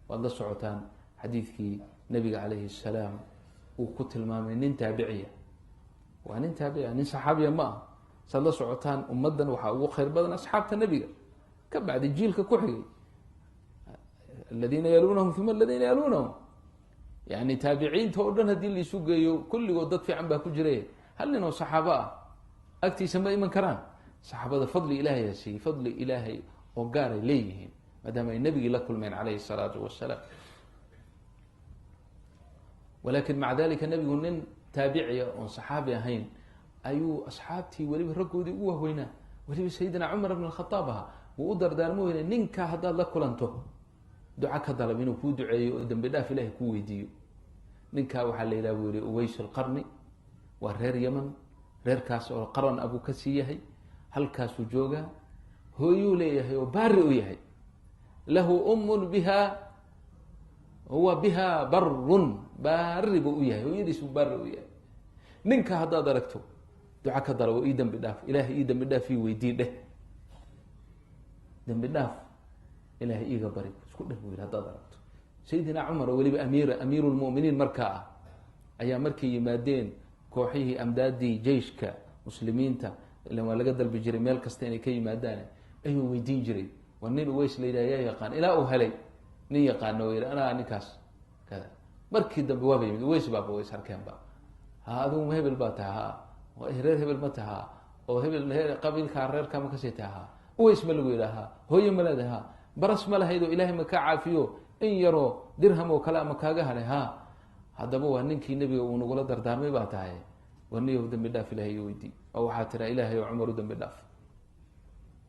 والله سعوتان حديثك نبي عليه السلام وكتل ما من نين تابعية وأن تابعية نين صحابية ما صلى سعوتان أمدا وحاو خير بدن أصحاب النبي كبعد الجيل ككحي الذين يلونهم ثم الذين يلونهم يعني تابعين تقولون هدي اللي سوق كل ودت في عنبه كجريه هل لنا صحابة أكتي سماء من كران صحابة فضل إلهي يا سي فضل إلهي وقار إليهم ما دام النبي لكل من عليه الصلاة والسلام ولكن مع ذلك النبي يقول تابعية وصحابي هين أيو أصحابتي ولي ركودي وهنا ولي سيدنا عمر بن الخطاب وقدر دارمو هنا نينكا هذا لكل أنتو دعاء كذا لمنو كو دعاء ودم بداف له كو ويديو نينكا وحال إلى ويري أويس القرني ورير يمن رير كاس أو قرن أبو كسيه هل كاس جوجا هو يوليه وبارئ يهي له بها هو بها بر بارب وياه ويدس بارب وياه نينكا هذا دركته دعاء كذا لو إيدم بداف إلهي إيدم بداف في ويدي ده دم بداف إلهي إيجا بريك سكون ده هذا دركته سيدنا عمر ولي أمير المؤمنين مركا أيام مركي يمادين كوحيه أمدادي جيشك مسلمين تا لما لقد البجري مال كستيني كي مادانه أيوه ويدين جري والنين ويش ليلا يقان إلى أهلي ني يقان نوير أنا نكاس كذا مركي دم بوابي ويش بابا ويش هركان باب هذا مو هبل باتها وهرير هبل متها وهبل قبيل كارير كم كسيتها ويش ملوي لها هو يملدها برس ملها يدو إلهي مكا عافيو إن يرو درهم وكلام كاجها لها هذا بو هننكي النبي ونقول دردامي باتها ونيه دم بداف إلهي ويدي أو حاتنا إلهي وعمر دم بداف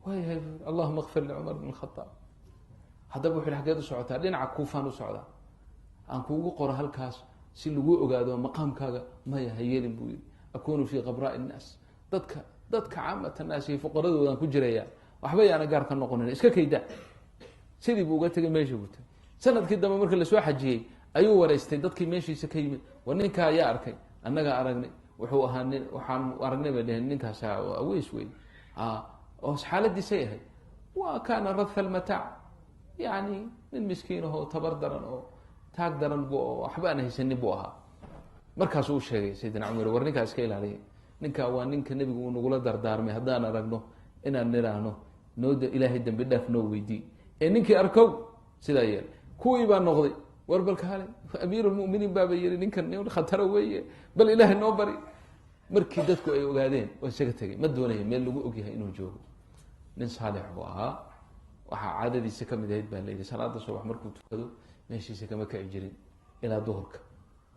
وهي اللهم اغفر لعمر بن الخطاب هذا بو في الحقيقة سعوتها لين عكوفان وسعودا أنكو قرأ هالكاس سلوجو أجادو مقام كاجا ما يهيل بوي أكون في غبراء الناس ضدك عامة الناس فقراء ودان كجريا وحبي أنا جار كان نقولنا إيش كيدا سيدي بوجت ما يشوفت سنة كده ما مركل لسوا حجي أيوة ورئيستي ضدك ماشي سكيم ونينك يا أركي أنا جا أرجني وحوها وحام أرجني بدهن نينك ساعة أويش وين وش حالة دي سيئة وكان رث المتاع يعني من مسكين هو تبردرن أو تقدرن بو أحبانه يسنبوها مركز وشيء سيدنا عمر ورنيك أسكيل عليه نينك وانينك النبي ونقول دردار ما هدانا رجنه إن نرانه نود إلهي دم بدف نو ويدي نينك أركو سيدايل كوي بان نقضي وربك هالي أمير المؤمنين بابا يري نينك نيون خطر ويا بل إله النوبري مركي دتكو أي وقاعدين وسكتي ما دونه ميل لو أوجيه إنه جو نين صالح وها وها عادة سكمة هيد بالليل صلاة الصبح مركو تكدو ماشي سكمة كعجرين إلى ظهرك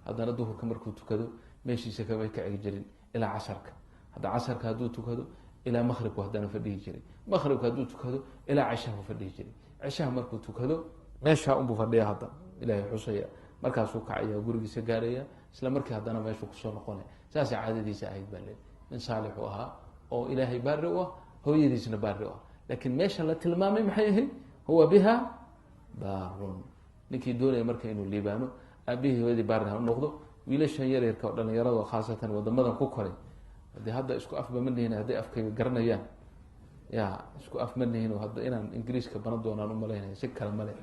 هذا أنا ظهرك مركو تكدو ماشي سكمة كعجرين إلى عصرك هذا عصرك هدو تكدو إلى مغرب وهدانا فديه جري مغرب هدو تكدو إلى عشاء وفديه جري عشاء مركو تكدو ماشي أبو فديه هذا إلى حسيا مركز وكعيا وجرجي سجارية سلام مركز هدانا ماشي كسر نقوله ساس عادة سعيد بالليل من صالح وها أو إلهي بارئه هو يديسنا بارئه لكن ماشي الله تلمامي محيه هو بها بار نكي دولة مركز إنه الليبانو أبيه ودي بارها النقطة ويلش يرى يركض لنا يرى خاصة وضمضم كوكري هذا هذا إسكو أف مني هنا هذا أف كي قرنا يا إسكو أف مني هنا وهذا إنا إنجليز كبندونا نملينا سكر الملك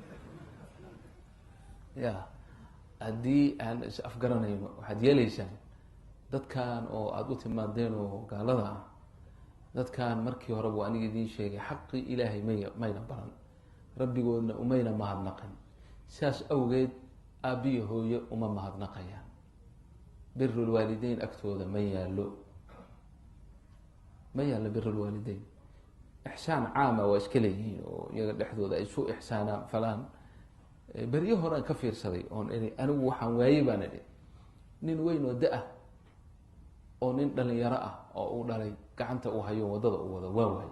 يا هدي عن أف قرنا هنا وحد يليسان dadkan oo aad u timaadeen oo gaalada dadkan markii hore buu aniga idin sheegay xaqi ilaahay mayna baran rabbigoodna umayna mahadnaqan sidaas awgeed aabiyo hooyo uma mahadnaqayaan birrul waalidayn agtooda ma yaalo birrul waalidayn ixsaan caama waa iska leeyihiin oo iyaga dhexdooda ay soo ixsaanaan falaan beriyo horaan ka fiirsaday oon anigu waxaan waayey baan idhi nin weyn oo da-ah oo nin dhalinyaro ah oo uu dhalay gacanta uu hayo wadada uu wado waa waay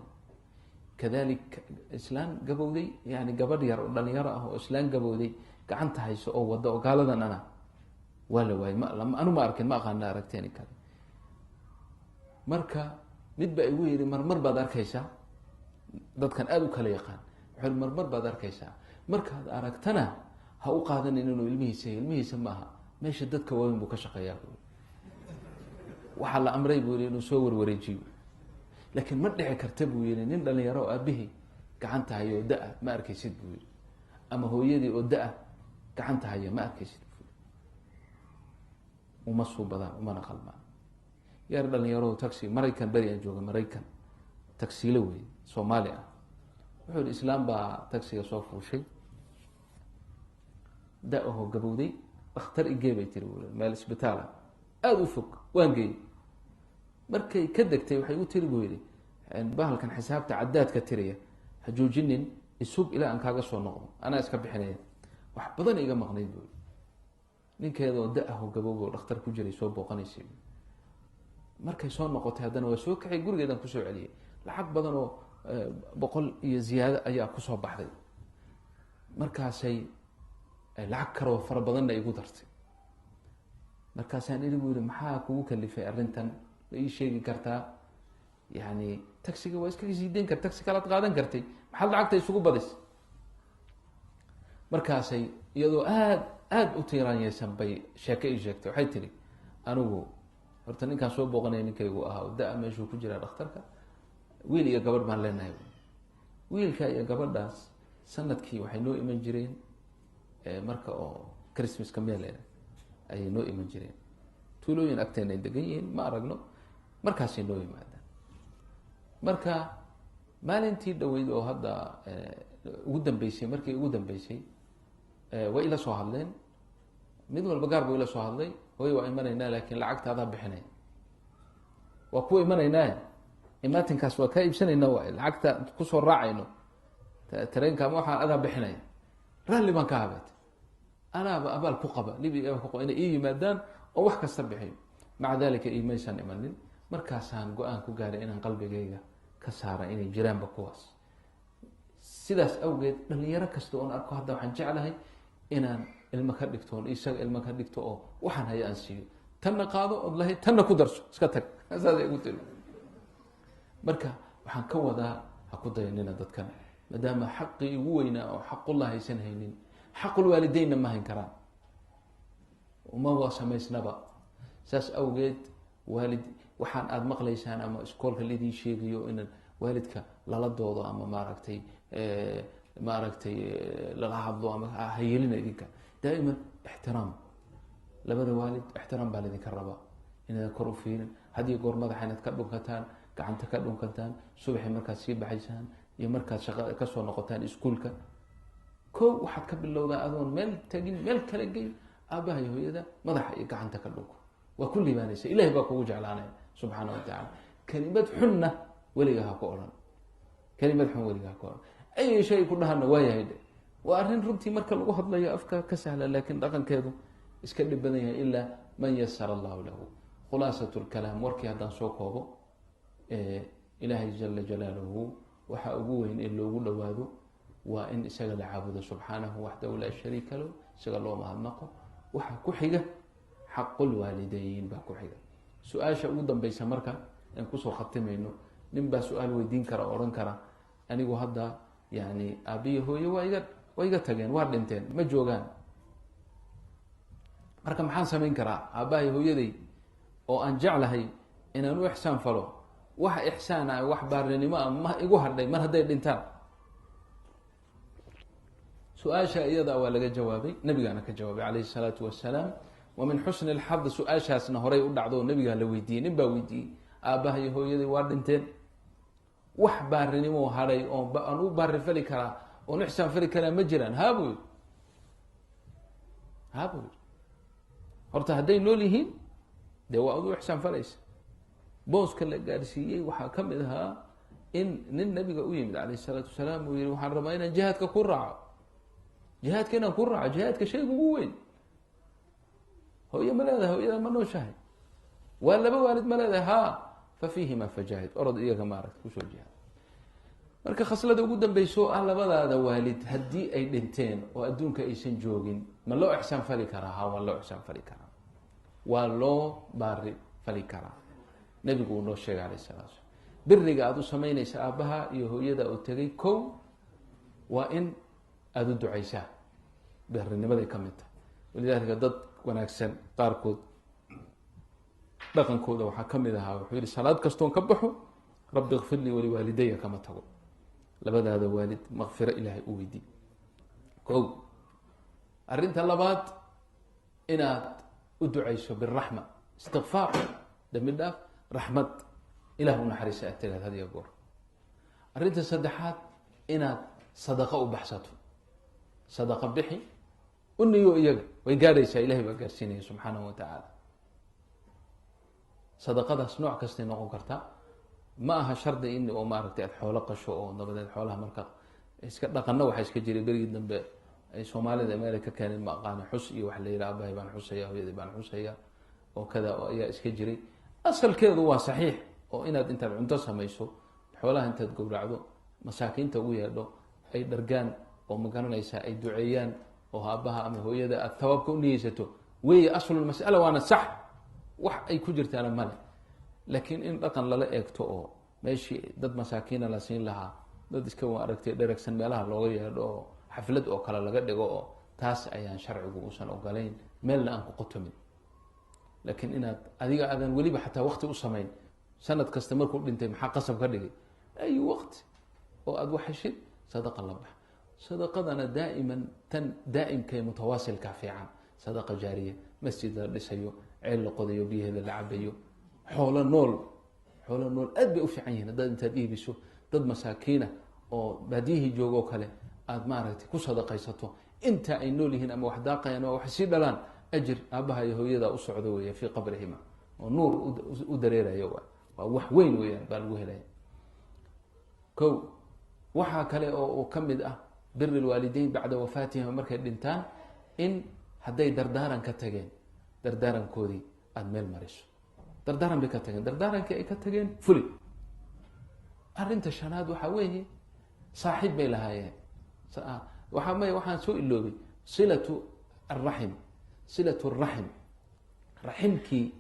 kadalik islaan gabowday yani gabadh yar oo dhalinyaro ah oo islaan gabowday gacanta hayso oo wada oo gaaladan ana waa la waay anu ma arkin ma aqaan aragteen kale marka mid ba igu yiri marmar baad arkaysaa dadkan aad u kala yaqaan wuxuu marmar baad arkaysaa markaad aragtana ha u qaadan inuu ilmihiisa maaha meesha dadka waaweyn buu ka shaqeeyaa waxaa la amray buu yiri inuu soo warwareejiyo laakiin ma dhici karta buu yiri nin dhalinyaro oo aabihi gacanta hayo da ma arkaysid buu yiri ama hooyadii oo da gacanta haya ma arkaysid uma suubadaan umana qalmaan yar dhalinyaro taxi maraykan beri aan jooga maraykan taxile wey soomaali ah wuxuu yihi islaam baa taxiga soo fuushay da-aho gabowday dhakhtar igee bay tiri wul meel isbitaal ah aada u fog waan geeyey markay ka degtay waxay u tiri buu yihi bahalkan xisaabta cadaadka tiriya ha joojinin isug ilaa aan kaaga soo noqdo anaa iska bixinaya wax badan iga maqnayd buu ninkeedoo da-aho gabowgo dhakhtar ku jiray soo booqanaysay markay soo noqotay haddana waa soo kaxay gurigeedan kusoo celiyay lacag badan oo 100 iyo ziyaado ayaa kusoo baxday markaasay lacag kaloo fara badanna igu dartay markaasaan iri buu yihi maxaa kugu kalifay arrintan ma ii sheegi kartaa yani taxiga waa iskaga sii dayn karta taxi kalaad qaadan kartay maxaad lacagta isugu badis markaasay iyadoo aada u tiiraanyeysan bay sheeke ii sheegtay waxay tihi anigu horta ninkaan soo booqanaya ninkaygu ahaa da- meeshuu ku jiraa dhakhtarka wiil iyo gabadh baan leenahay wiilka iyo gabadhaas sanadkii waxay noo iman jireen marka oo christmaska meel ayay noo iman jireen tuulooyin agteena ay degan yihiin ma aragno markaasay noo yimaadaan marka maalintii dhaweyd oo hadda ugu dambeysay markii ugu dambeysay way ila soo hadleen mid walba gaar buu ila soo hadlay way waa imanaynaa laakiin lacagta adaa bixinay waa ku imanaynaa imaatinkaas waa kaa iibsanayna waay lacagta kusoo raacayno tareenka ma waxaan adaa bixinaya raalli baan ka habeet anaaba abaal ku qaba libi ku qaba inay ii yimaadaan oo wax kasta bixiyo maca dalika imaysan imanin markaasaan go-aan ku gaaray inaan qalbigayga ka saara inay jiraanba kuwaas sidaas awgeed dhalinyaro kasta oon arko hadda waxaan jeclahay inaan ilmo ka dhigto on isaga ilmo ka dhigto oo waxaan haya aan siiyo tanna qaado ood lahay tanna ku darso iska tag saasay igu tiri marka waxaan ka wadaa ha ku dayanina dadkan maadaama xaqii ugu weynaa oo xaqullah haysan haynin xaqulwaalideynna ma hayn karaan umaba samaysnaba saas awgeed waalid waxaan aada maqlaysaan ama iskoolka laidin sheegayo in waalidka lala doodo ama maaragtay lala hadlo ama hayelina idinka daa'iman ixtiraam labada waalid ixtiraam baa laidinka rabaa inaad kor u fiirin haddii goor madaxa inaad ka dhunkataan gacanta ka dhunkataan subaxi markaad sii baxaysaan iyo markaad shaqa kasoo noqotaan iskuolka ko waxaad ka bilowdaa adoon meel tagin meel kala geyn aabbaha iyo hooyada madaxa iyo gacanta ka dhunko waa ku liibaanaysa ilahay baa kugu jeclaanaya subxaana wa tacaala kelimad xunna weliga ha ku odhan kelimad xun weliga ha ku odhan ay shay ku dhahana waayahay dhe waa arrin runtii marka lagu hadlayo afka ka sahla laakiin dhaqankeedu iska dhib badan yahay ilaa man yasara allahu lahu khulaasat lkalaam warkii haddaan soo koobo ilaahay jala jalaaluhu waxaa ugu weyn in loogu dhawaado waa in isaga la caabudo subxaanahu waxdahu laa shariika lahu isaga loo mahadnaqo waxaa ku xiga xaqulwaalideyn baa ku xiga su-aasha ugu dambeysa marka aan kusoo khatimayno nin baa su-aal weydiin kara o odhan kara anigu hadda yani aabiya hooye waa iga tageen waa dhinteen ma joogaan marka maxaan samayn karaa aabbahay hooyaday oo aan jeclahay inaan u ixsaan falo wax ixsaan ah wax baarinimo ah ma igu hadhay mar hadday dhintaan su-aasha iyada waa laga jawaabay nabigaana ka jawaabay calayhi الsalaatu wasalaam wa min xusni اlxad su-aashaasna horay u dhacdo oo nabigaa la weydiiyey nin baa weydiiyey aabbaha iyo hooyaday waa dhinteen wax baarinimo hadhay oo aan u baari fali karaa oon ixsaan fali karaa ma jiraan haabu yiri haabu yiri horta hadday nool yihiin dee waa adu ixsaan falaysa booska la gaarsiiyey waxaa ka mid ahaa in nin nabiga u yimid calayh الsalaatu wasalaam uu yihi waxaan rabaa inaan jihaadka ku raaco jihaadka inaan ku raaco jihaadka shayga ugu weyn hooye ma leedahay hooyada ma nooshahay waa laba waalid ma leedahay ha fa fiihima fajaahid orod iyaga maaragta kusoo jihaad marka khaslada ugu dambeyso ah labadaada waalid haddii ay dhinteen oo adduunka aysan joogin ma loo ixsaan fali karaa ha waa loo ixsaan fali karaa waa loo baari fali karaa nabigu uu noo sheegay alayh salatu slam biriga aada u samaynaysa aabbaha iyo hooyada oo tegay kow waa in aada u ducaysaa birinimaday ka mid tahay walidaalika dad wanaagsan qaarkood dhaqankooda waxaa ka mid ahaa wuxuu yihi salaad kastoon ka baxo rabbi ikfir lii waliwaalidaya kama tago labadaada waalid makfiro ilaahay u weydii kow arrinta labaad inaad u ducayso biraxma, istikfaar, dambi dhaaf, raxmad, ilah u naxariisa aad tiraad had iyo goor. arrinta saddexaad inaad sadaqa u baxsato, sadaqa bixi u niyo, iyaga way gaadhaysaa, ilahay baa gaarsiinaya subxaanahu wa tacaala. sadaqadaas nooc kastay noqon kartaa, ma aha shardi in oo maaragtay aad xoolo qasho oo dabadeed xoolaha marka iska dhaqano waxaa iska jiray berigii dambe ay soomaalida meelay ka keeneen ma aqaana, xus iyo wax la yidhaha abahay baan xusaya, hooyadii baan xusaya oo kada ayaa iska jiray. asalkeedu waa saxiix oo inaad intaad cunto samayso, xoolaha intaad gowracdo, masaakiinta ugu yeedho, ay dhargaan oo magaranaysaa ay duceeyaan, oo aabaha ama hooyada aad tawaabka u niyeysato weeye aslulmas'ala, waana sax, wax ay ku jirtaana male. laakiin in dhaqan lala eegto oo meeshii dad masaakiina la siin lahaa, dad iska aragtay dheragsan meelaha looga yeedho oo xaflad oo kale laga dhigo, oo taas ayaan sharcigu uusan ogolayn, meelna aan ku qotomin. laakiin inaad adiga aadan weliba xataa wakti u samayn, sanad kasta markuu dhintay maxaa qasab ka dhigay, ay waqti oo aada wax heshid, sadaqa la bax. sadaqadana daa'iman tan daa'imkae mutawaasilka fiican, sadaqa jaariya, masjid la dhisayo, ceel la qodayo, biyaheeda la cabayo, xoolo nool aad bay u fiican yihiin haddaad intaad iibiso dad masaakiina oo baadiyihii joogo kale aada maaragtay ku sadaqaysato, inta ay nool yihiin ama wax daaqayaan ama wax sii dhalaan, ajir aabaha iyo hooyada u socdo weya fii qabrihima, oo nuur u dareerayo, waa wax weyn weyaan baa lagu helaya. ko waxaa kale oo ka mid ah biri lwaalideyn bacda wafaatihima, markay dhintaan in hadday dardaaran ka tageen, dardaarankoodii aada meel mariso. dardaaran bay ka tageen, dardaarankii ay ka tageen fuli. arrinta shanaad waxaa weeye saaxiib bay lahaayeen, waxaan soo iloobay silatu araxim, silatu raxim, raximkii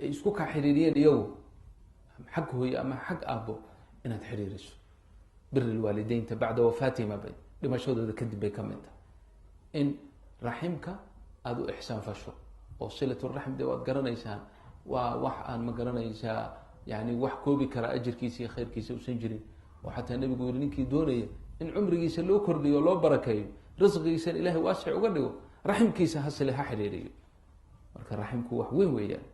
ay isku kaa xiriiriyeen iyagu, xag hooye ama xag aabbo, inaad xiriiriso. biri lwaalideynta bacda wafaatihima bay dhimashadooda kadib bay ka mid tahay, in raximka aada u ixsaan fasho. oo silatu raxim de waad garanaysaan, waa wax aan ma garanaysaa yani wax koobi karaa ajirkiisa iyo khayrkiisa usan jirin. oo xataa nebigu yiri ninkii doonaya in cumrigiisa loo kordhiyo o loo barakeeyo, risqigiisana ilaahay waasic uga dhigo, raximkiisa hasile ha xidhiiriyo. marka raximku wax weyn weeyaan.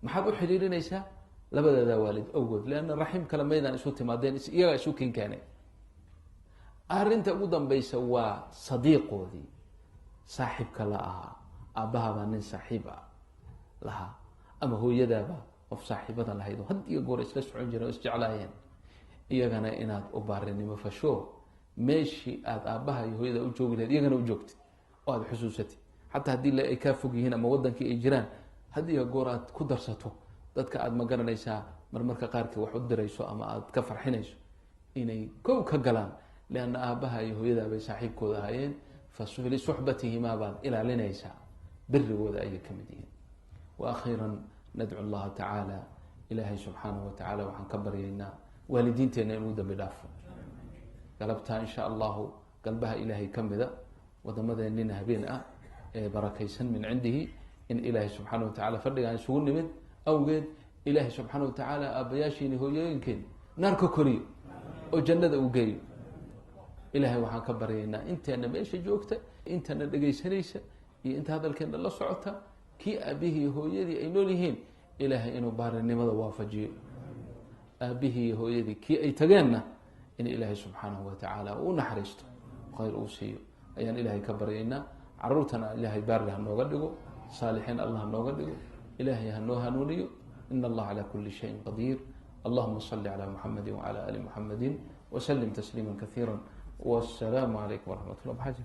maxaad u xidhiirinaysaa? labadaadaa waalid awgood, leanna raxim kale maydaan isu timaadeen, iyagaa isu kinkaaneen. arrinta ugu dambaysa waa sadiiqoodii, saaxiibka la ahaa. aabbahabaa nin saaxiib ah lahaa, ama hooyadaaba qof saaxiibada lahayd oo had iyo goor isla socon jireen oo isjeclaayeen, iyagana inaad u baarinimo fasho, meeshii aada aabbaha iyo hooyada u joogi lahayd iyagana u joogtid oo aada xusuusatid. xataa haddii ay kaa fog yihiin ama wadankii ay jiraan, had iyo goor aad ku darsato dadka aada ma garanaysaa marmarka qaarkii wax u dirayso ama aada ka farxinayso, inay kow ka galaan, leanna aabbaha iyo hooyadaabay saaxiibkooda ahaayeen, falisuxbatihimaa baad ilaalinaysaa, birigooda ayay ka mid yihiin. waakhiira nadcu allaha tacaala, ilaahay subxaanahu watacaala waxaan ka baryaynaa waalidiinteenna inuu dambi dhaafo. galabtaa insha allahu galbaha ilaahay ka mida, wadamadeennina habeen ah ee barakaysan min cindihi, in ilaahay subxaana wa tacala fadhigaan isugu nimid awgeed, ilaahay subxaana wa tacaala aabbayaashiini hooyooyinkeen naar ka koriyo oo jannada uu geeyo. ilaahay waxaan ka baryaynaa inteena meesha joogta, intana dhegaysanaysa iyo inta hadalkeena la socota, kii aabihii hooyadii ay nool yihiin, ilaahay inuu baarinimada waafajiyo. aabihii hooyadii kii ay tageenna in ilaahay subxaanahu wa tacaala uu naxariisto, khayr uu siiyo ayaan ilaahay ka baryaynaa. caruurtana ilaahay baari hanooga dhigo, saalixiin allah hanooga dhigo, ilaahay hanoo hanuuniyo. in allaha calaa kuli shayin qadiir. allahuma salli calaa muxamedi wacala ali muxamedi wslim tasliima kaiira. wasalaamu calaykum waraxmat ullah.